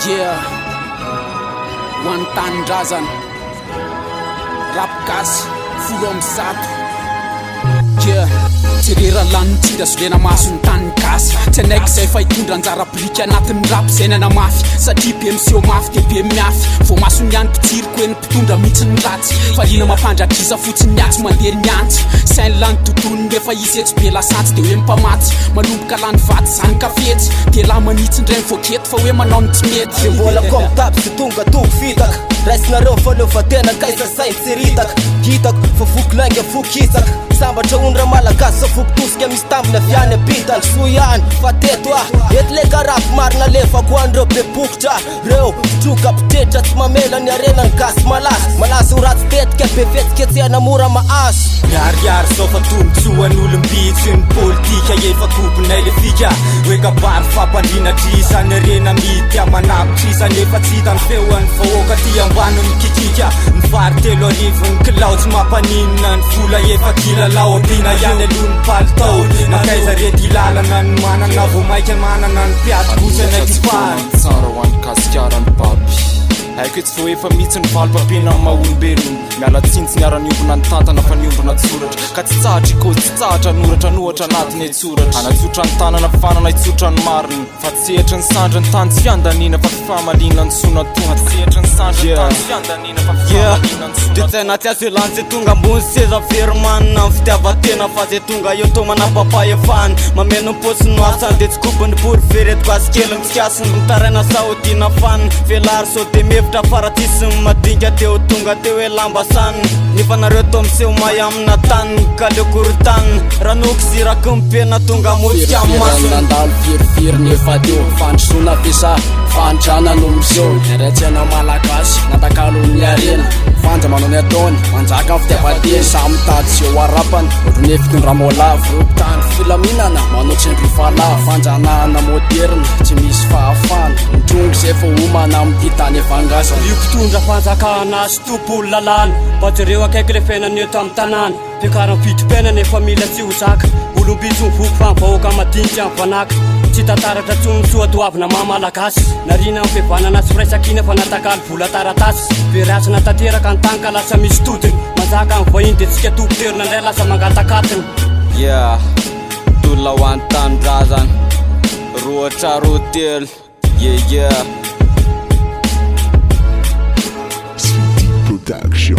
Yeah, one tanindrazana rapgasy folo amby zato. Yeah, tirera lanitira solena maso ny tany gasy. Tsy anaiky zay fa hitondra anjara blika anatin'ny rap zay nana mafy. Satria be miseho mafy de be miafy. Vao maso ny any mpitsiriko hoe ny mpitondra mihitsy ny ratsy. Fa lina mampandrakisa fotsiny niatsy mandeha ny antsy. Sainy lany tontolony rehefa izy etsy be lasantsy de hoe mipamatsy. Manomboka lany vaty zany kafetsy. De la manitsy ndray mivoaketo fa hoe manao ny tsy mety. De mbola comptable sy tonga toko fitaka. Raisinareo faleovatena kaisa sainy tsy ritaka. Hitako fa vokolanga fokitsaka. Sambatra ondra malagasy sa fokotosika misy tambiny aviany apitany so ihany fa teto eto le karapy marina lefako andreo be bokotra. Reo fitroka pitetra tsy mamela ny arena ny gasy malasy ho ratsy tetika be fetsiketsehana mora mahazo. Miariary zao fa tombotsoan'olombitsy ny politika efa koponay le fika hoe kabary fampandrina trisany arena mity amanapitrisany efa tsy hitany feoan'ny vahoaka ty ambany mikikika. Ny vary 3 arivo ny kilao tsy mampaninina ny vola efa kilalao ampiana ihany alohany palitao. Nakaiza rety ilalana ny manana vo maika manana ny piaty kosana kipary tsara ho an'ny kasikarany baby. Haiko tsy vao efa mihitsy ny valopampiana amin'ny maha-olombelona. Miala tsintsy niara-niombona ny tantana fa niombona tsoratra. Ka tsy tsahatra ikozy tsy tsahatra noratra nohatra anatiny tsoratra. Anatsotra ny tanana fanana itsotra ny mariny. Fa tsy ehatra ny sandra ny tany tsy fiandanina fa fifamalina ny sona tonga. Tsy ehatra ny sandra ny tany tsy fiandanina fa fifamalina ny sona. De tsaina tsy azo elantsy tonga ambony seza feromanina amin'ny fitiavatena fa zay tonga eo to manapapahefany. Mameno ny posy no asany de tsy kopony bory veretiko azy kely ny tsikasiny mitaraina saodina faniny. Velary so de mevitra faratisiny madinika teo tonga teo hoe lamba saniny. Nefa nareo to miseho may amina taniny ka leo korotaniny. Ranoky ziraky mipena tonga motsika masony. Nandalo firifiry nefa teo fandrosona fisa fandrana no miseho. Niaratsena malagasy natakalo ny arena. Fanja manao ny ataony manjaka ny fitiavateny samy tady sy eo arapany. Ohatry ny fikondramolavo ropitany filaminana manao tsendry falava. Fanjanahana moderna tsy misy fahafana. Mitrongo zay fa homana amity tany efangasana. Io mpitondra fanjakana sy tompolo lalàna. Mba jereo akaiky le fiainany eto amin'ny tanàna. Fiakarany fitopena nefa mila tsy ho zaka. Olombitsy mivoky fa mivahoaka madinika amin'ny vanaka. Tsy tantaratra tsony soatoavina maha-malagasy. Narina amin'ny fihavanana sy firaisakina fa natakalo vola taratasy. Veriasina tanteraka ny tany ka lasa misy todiny. Manjaka amin'ny vahiny de tsika topiterina ndray lasa mangatakatiny. Yeah, tolona ho an'ny tanindrazana roatra rotelo. Yeah. CD Production.